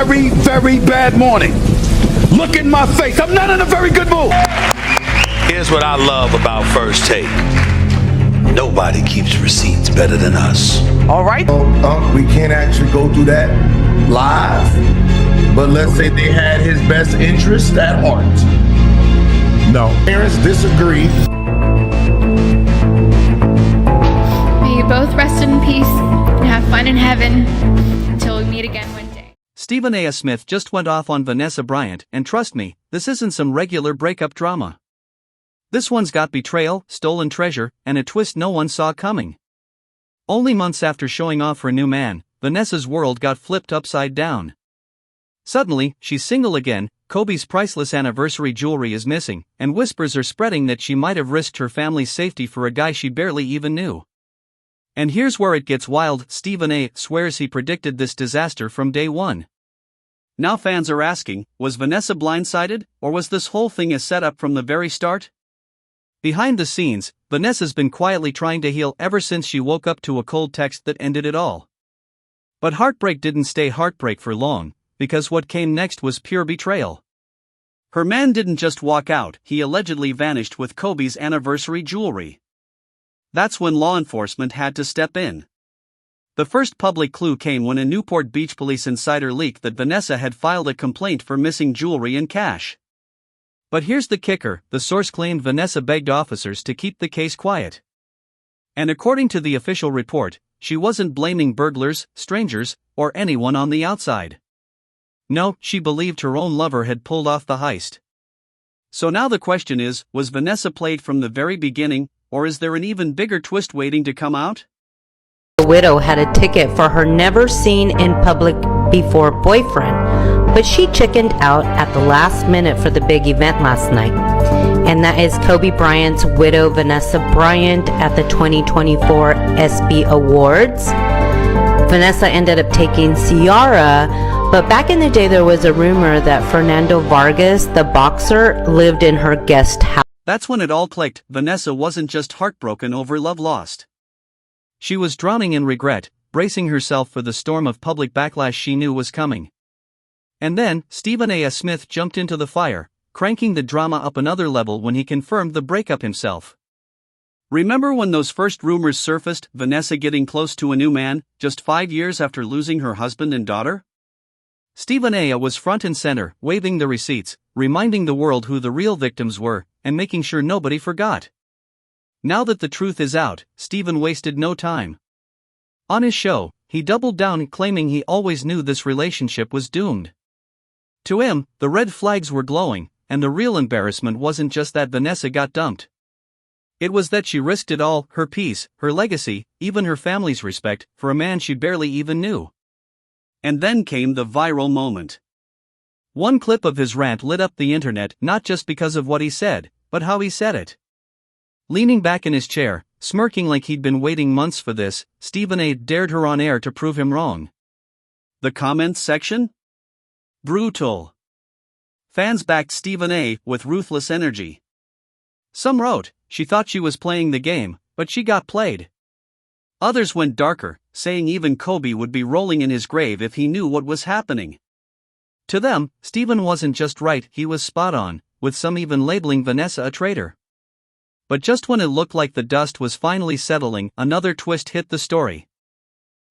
very, very bad morning. Look in my face. I'm not in a very good mood. Here's what I love about First Take. Nobody keeps receipts better than us. All right. We can't actually go through that live, but let's say they had his best interest at heart. No. Parents disagree. May you both rest in peace and have fun in heaven until we meet again one day. Stephen A. Smith just went off on Vanessa Bryant, and trust me, this isn't some regular breakup drama. This one's got betrayal, stolen treasure, and a twist no one saw coming. Only months after showing off her new man, Vanessa's world got flipped upside down. Suddenly, she's single again, Kobe's priceless anniversary jewelry is missing, and whispers are spreading that she might have risked her family's safety for a guy she barely even knew. And here's where it gets wild. Stephen A. swears he predicted this disaster from day one. Now fans are asking, was Vanessa blindsided, or was this whole thing a setup from the very start? Behind the scenes, Vanessa's been quietly trying to heal ever since she woke up to a cold text that ended it all. But heartbreak didn't stay heartbreak for long, because what came next was pure betrayal. Her man didn't just walk out, he allegedly vanished with Kobe's anniversary jewelry. That's when law enforcement had to step in. The first public clue came when a Newport Beach police insider leaked that Vanessa had filed a complaint for missing jewelry and cash. But here's the kicker, the source claimed Vanessa begged officers to keep the case quiet. And according to the official report, she wasn't blaming burglars, strangers, or anyone on the outside. No, she believed her own lover had pulled off the heist. So now the question is, was Vanessa played from the very beginning, or is there an even bigger twist waiting to come out? The widow had a ticket for her never seen in public before boyfriend, but she chickened out at the last minute for the big event last night. And that is Kobe Bryant's widow, Vanessa Bryant, at the 2024 ESPY Awards. Vanessa ended up taking Ciara, but back in the day there was a rumor that Fernando Vargas, the boxer, lived in her guest house. That's when it all clicked. Vanessa wasn't just heartbroken over love lost. She was drowning in regret, bracing herself for the storm of public backlash she knew was coming. And then, Stephen A. Smith jumped into the fire, cranking the drama up another level when he confirmed the breakup himself. Remember when those first rumors surfaced, Vanessa getting close to a new man, just 5 years after losing her husband and daughter? Stephen A. was front and center, waving the receipts, reminding the world who the real victims were, and making sure nobody forgot. Now that the truth is out, Stephen wasted no time. On his show, he doubled down, claiming he always knew this relationship was doomed. To him, the red flags were glowing, and the real embarrassment wasn't just that Vanessa got dumped. It was that she risked it all, her peace, her legacy, even her family's respect, for a man she barely even knew. And then came the viral moment. One clip of his rant lit up the internet, not just because of what he said, but how he said it. Leaning back in his chair, smirking like he'd been waiting months for this, Stephen A. dared her on air to prove him wrong. The comments section? Brutal. Fans backed Stephen A. with ruthless energy. Some wrote, she thought she was playing the game, but she got played. Others went darker, saying even Kobe would be rolling in his grave if he knew what was happening. To them, Stephen wasn't just right, he was spot on, with some even labeling Vanessa a traitor. But just when it looked like the dust was finally settling, another twist hit the story.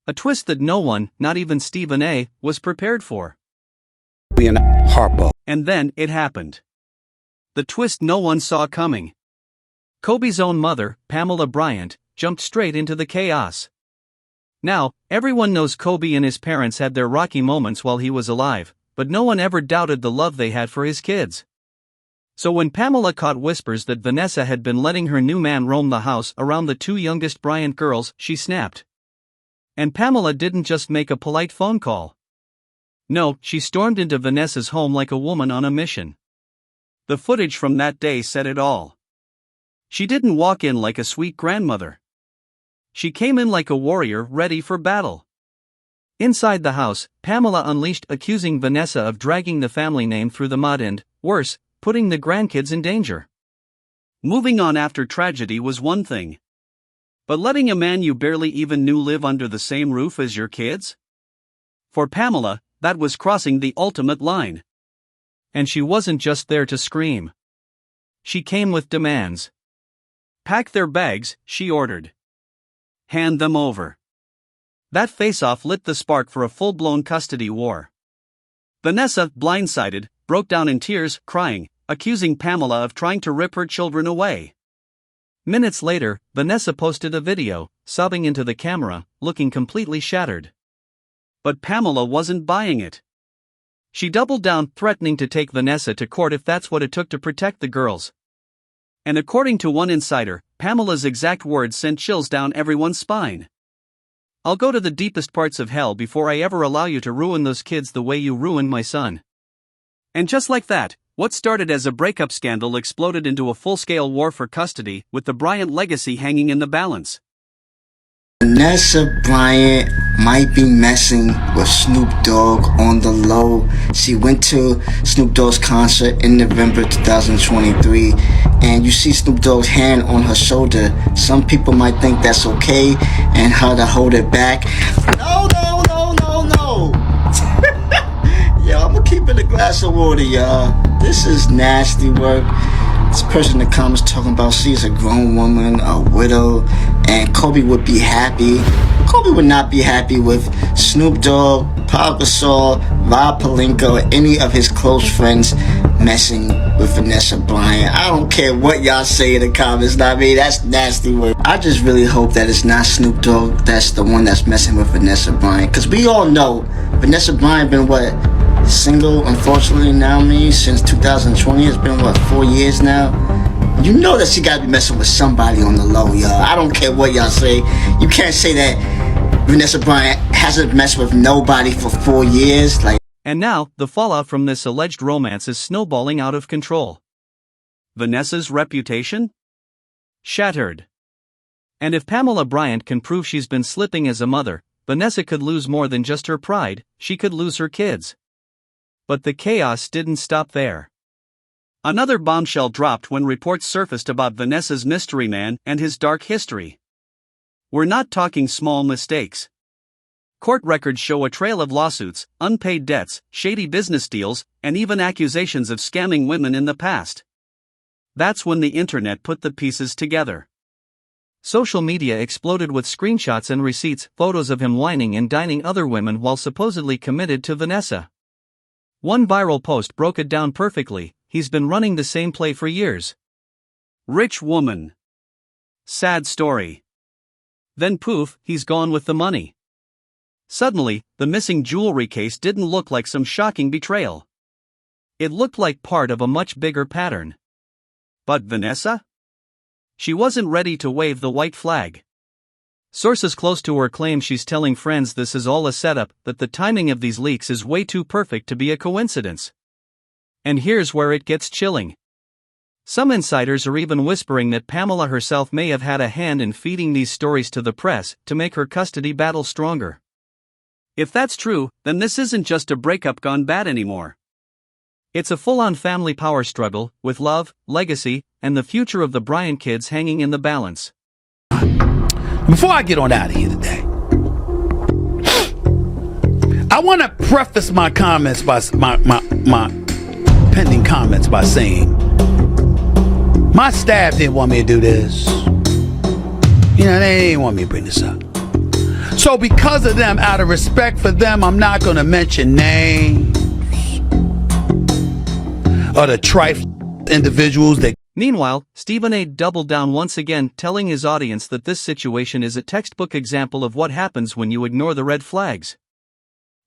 A twist that no one, not even Stephen A., was prepared for. And then, it happened. The twist no one saw coming. Kobe's own mother, Pamela Bryant, jumped straight into the chaos. Now, everyone knows Kobe and his parents had their rocky moments while he was alive, but no one ever doubted the love they had for his kids. So when Pamela caught whispers that Vanessa had been letting her new man roam the house around the two youngest Bryant girls, she snapped. And Pamela didn't just make a polite phone call. No, she stormed into Vanessa's home like a woman on a mission. The footage from that day said it all. She didn't walk in like a sweet grandmother. She came in like a warrior ready for battle. Inside the house, Pamela unleashed, accusing Vanessa of dragging the family name through the mud and, worse, putting the grandkids in danger. Moving on after tragedy was one thing. But letting a man you barely even knew live under the same roof as your kids? For Pamela, that was crossing the ultimate line. And she wasn't just there to scream. She came with demands. Pack their bags, she ordered. Hand them over. That face-off lit the spark for a full-blown custody war. Vanessa, blindsided, broke down in tears, crying, accusing Pamela of trying to rip her children away. Minutes later, Vanessa posted a video, sobbing into the camera, looking completely shattered. But Pamela wasn't buying it. She doubled down, threatening to take Vanessa to court if that's what it took to protect the girls. And according to one insider, Pamela's exact words sent chills down everyone's spine. "I'll go to the deepest parts of hell before I ever allow you to ruin those kids the way you ruined my son." And just like that, what started as a breakup scandal exploded into a full-scale war for custody, with the Bryant legacy hanging in the balance. Vanessa Bryant might be messing with Snoop Dogg on the low. She went to Snoop Dogg's concert in November 2023, and you see Snoop Dogg's hand on her shoulder. Some people might think that's okay and her to hold it back. No. Yo, I'm gonna keep it a glass of water, y'all. This is nasty work. This person in the comments talking about she's a grown woman, a widow, and Kobe would be happy. Kobe would not be happy with Snoop Dogg, Pau Gasol, Rob Pelinka, or any of his close friends messing with Vanessa Bryant. I don't care what y'all say in the comments, I mean, that's nasty work. I just really hope that it's not Snoop Dogg that's the one that's messing with Vanessa Bryant, because we all know Vanessa Bryant been single, unfortunately, since 2020. It's been 4 years now. You know that she gotta be messing with somebody on the low, y'all. I don't care what y'all say. You can't say that Vanessa Bryant hasn't messed with nobody for 4 years. And now, the fallout from this alleged romance is snowballing out of control. Vanessa's reputation? Shattered. And if Pamela Bryant can prove she's been slipping as a mother, Vanessa could lose more than just her pride, she could lose her kids. But the chaos didn't stop there. Another bombshell dropped when reports surfaced about Vanessa's mystery man and his dark history. We're not talking small mistakes. Court records show a trail of lawsuits, unpaid debts, shady business deals, and even accusations of scamming women in the past. That's when the internet put the pieces together. Social media exploded with screenshots and receipts, photos of him whining and dining other women while supposedly committed to Vanessa. One viral post broke it down perfectly: he's been running the same play for years. Rich woman. Sad story. Then poof, he's gone with the money. Suddenly, the missing jewelry case didn't look like some shocking betrayal. It looked like part of a much bigger pattern. But Vanessa? She wasn't ready to wave the white flag. Sources close to her claim she's telling friends this is all a setup, that the timing of these leaks is way too perfect to be a coincidence. And here's where it gets chilling. Some insiders are even whispering that Pamela herself may have had a hand in feeding these stories to the press to make her custody battle stronger. If that's true, then this isn't just a breakup gone bad anymore. It's a full-on family power struggle, with love, legacy, and the future of the Bryant kids hanging in the balance. Before I get on out of here today, I want to preface my comments by my pending comments by saying my staff didn't want me to do this. They didn't want me to bring this up. So because of them, out of respect for them, I'm not going to mention names or the trifling individuals that. Meanwhile, Stephen A. doubled down once again, telling his audience that this situation is a textbook example of what happens when you ignore the red flags.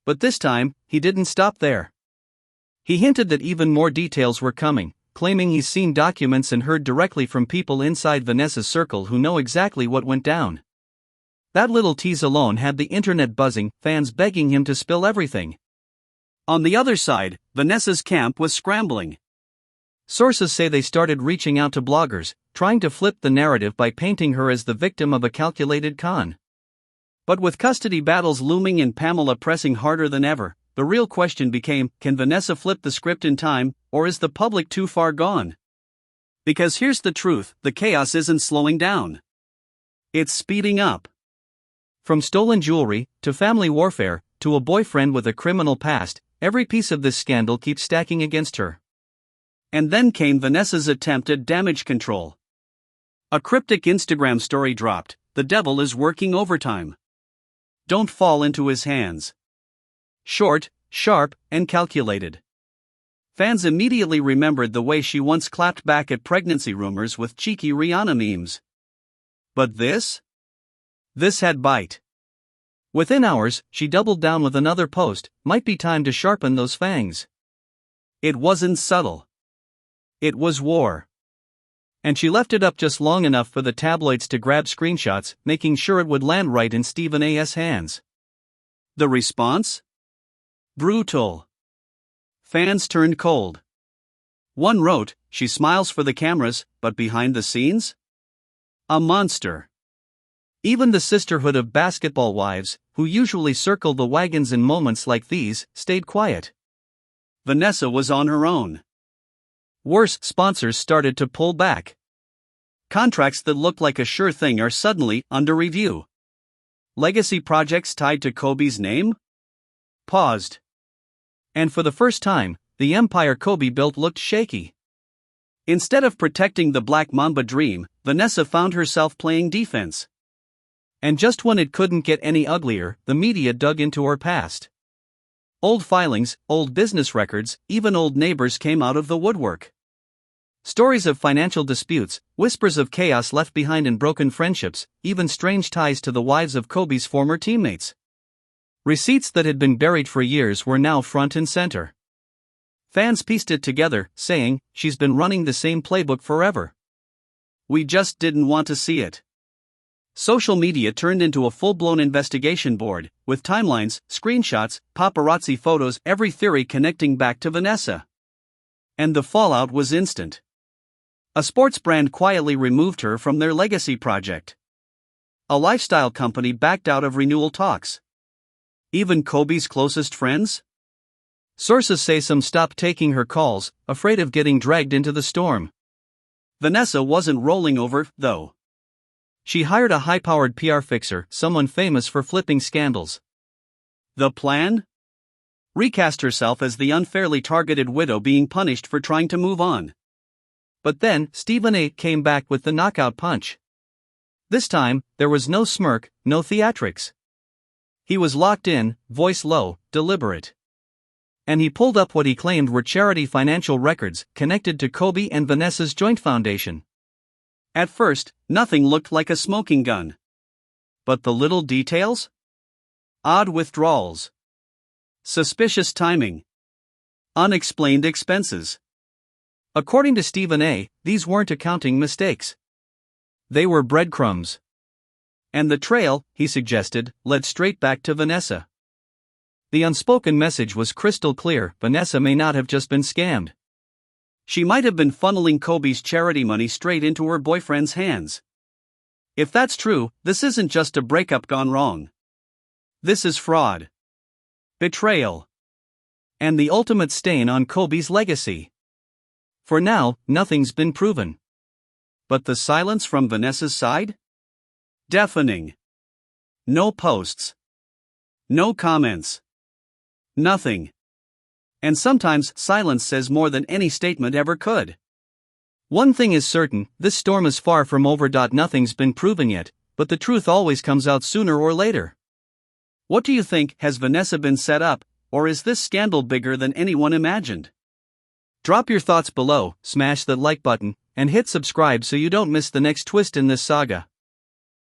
But this time, he didn't stop there. He hinted that even more details were coming, claiming he's seen documents and heard directly from people inside Vanessa's circle who know exactly what went down. That little tease alone had the internet buzzing, fans begging him to spill everything. On the other side, Vanessa's camp was scrambling. Sources say they started reaching out to bloggers, trying to flip the narrative by painting her as the victim of a calculated con. But with custody battles looming and Pamela pressing harder than ever, the real question became, can Vanessa flip the script in time, or is the public too far gone? Because here's the truth, the chaos isn't slowing down. It's speeding up. From stolen jewelry, to family warfare, to a boyfriend with a criminal past, every piece of this scandal keeps stacking against her. And then came Vanessa's attempt at damage control. A cryptic Instagram story dropped, "The devil is working overtime. Don't fall into his hands." Short, sharp, and calculated. Fans immediately remembered the way she once clapped back at pregnancy rumors with cheeky Rihanna memes. But this? This had bite. Within hours, she doubled down with another post, "Might be time to sharpen those fangs." It wasn't subtle. It was war. And she left it up just long enough for the tabloids to grab screenshots, making sure it would land right in Stephen A.'s hands. The response? Brutal. Fans turned cold. One wrote, "She smiles for the cameras, but behind the scenes? A monster." Even the sisterhood of basketball wives, who usually circle the wagons in moments like these, stayed quiet. Vanessa was on her own. Worse, sponsors started to pull back. Contracts that looked like a sure thing are suddenly under review. Legacy projects tied to Kobe's name? Paused. And for the first time, the empire Kobe built looked shaky. Instead of protecting the Black Mamba dream, Vanessa found herself playing defense. And just when it couldn't get any uglier, the media dug into her past. Old filings, old business records, even old neighbors came out of the woodwork. Stories of financial disputes, whispers of chaos left behind in broken friendships, even strange ties to the wives of Kobe's former teammates. Receipts that had been buried for years were now front and center. Fans pieced it together, saying, "She's been running the same playbook forever. We just didn't want to see it." Social media turned into a full-blown investigation board, with timelines, screenshots, paparazzi photos, every theory connecting back to Vanessa. And the fallout was instant. A sports brand quietly removed her from their legacy project. A lifestyle company backed out of renewal talks. Even Kobe's closest friends? Sources say some stopped taking her calls, afraid of getting dragged into the storm. Vanessa wasn't rolling over, though. She hired a high-powered PR fixer, someone famous for flipping scandals. The plan? Recast herself as the unfairly targeted widow being punished for trying to move on. But then, Stephen A. came back with the knockout punch. This time, there was no smirk, no theatrics. He was locked in, voice low, deliberate. And he pulled up what he claimed were charity financial records connected to Kobe and Vanessa's joint foundation. At first, nothing looked like a smoking gun. But the little details? Odd withdrawals. Suspicious timing. Unexplained expenses. According to Stephen A., these weren't accounting mistakes. They were breadcrumbs. And the trail, he suggested, led straight back to Vanessa. The unspoken message was crystal clear: Vanessa may not have just been scammed. She might have been funneling Kobe's charity money straight into her boyfriend's hands. If that's true, this isn't just a breakup gone wrong. This is fraud. Betrayal. And the ultimate stain on Kobe's legacy. For now, nothing's been proven. But the silence from Vanessa's side? Deafening. No posts. No comments. Nothing. And sometimes silence says more than any statement ever could. One thing is certain, this storm is far from over. Nothing's been proven yet, but the truth always comes out sooner or later. What do you think? Has Vanessa been set up, or is this scandal bigger than anyone imagined? Drop your thoughts below, smash that like button, and hit subscribe so you don't miss the next twist in this saga.